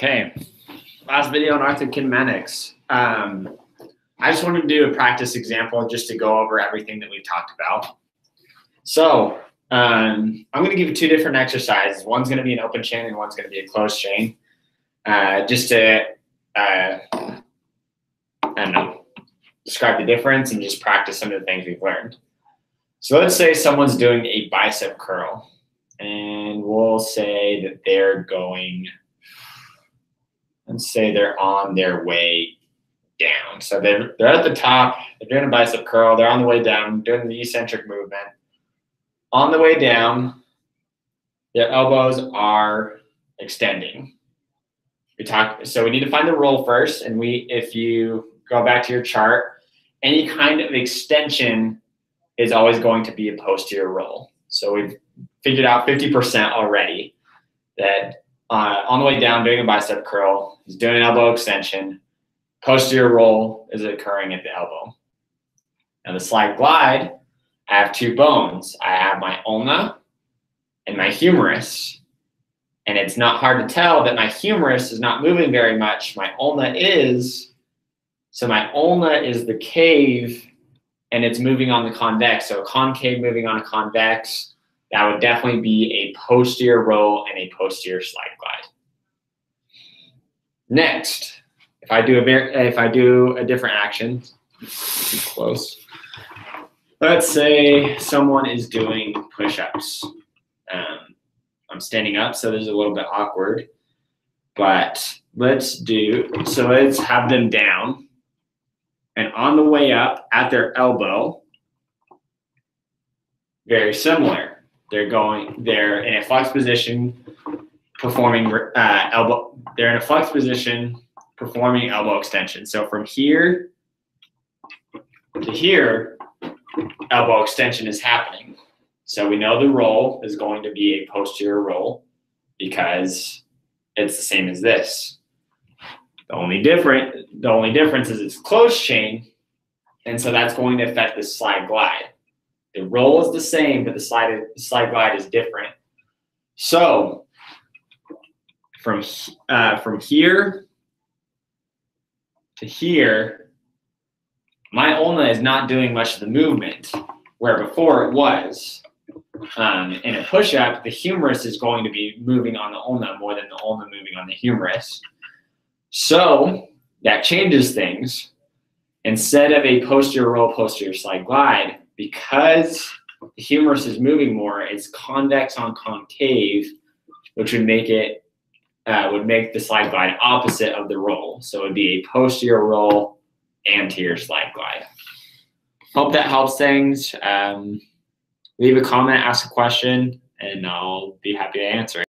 Okay, last video on Arthrokinematics. I just wanted to do a practice example just to go over everything that we've talked about. So I'm going to give you two different exercises. One's going to be an open chain and one's going to be a closed chain. Just to, I don't know, describe the difference and just practice some of the things we've learned. So let's say someone's doing a bicep curl, and we'll say that they're going, let's say they're on their way down. So they're at the top, they're doing a bicep curl, they're on the way down, doing the eccentric movement. On the way down, their elbows are extending. So we need to find the roll first, and if you go back to your chart, any kind of extension is always going to be a posterior roll. So we've figured out 50% already that on the way down doing a bicep curl, he's doing an elbow extension, posterior roll is occurring at the elbow. Now the slide glide, I have two bones. I have my ulna and my humerus. And it's not hard to tell that my humerus is not moving very much. My ulna is. So my ulna is the cave and it's moving on the convex. So a concave moving on a convex, that would definitely be a posterior roll and a posterior slide glide. Next, if I do a different action, close. Let's say someone is doing push-ups. I'm standing up, so this is a little bit awkward, but let's have them down, and on the way up at their elbow, very similar. They're in a flex position, performing elbow. They're in a flex position, performing elbow extension. So from here to here, elbow extension is happening. So we know the roll is going to be a posterior roll because it's the same as this. The only difference is it's closed chain, and so that's going to affect the slide glide. The roll is the same, but the slide glide is different. So from here to here, my ulna is not doing much of the movement, where before it was. In a push-up, the humerus is going to be moving on the ulna more than the ulna moving on the humerus. So that changes things. Instead of a posterior roll, posterior slide glide, because the humerus is moving more, it's convex on concave, which would make the slide glide opposite of the roll. So it would be a posterior roll, anterior slide glide. Hope that helps things. Leave a comment, ask a question, and I'll be happy to answer it.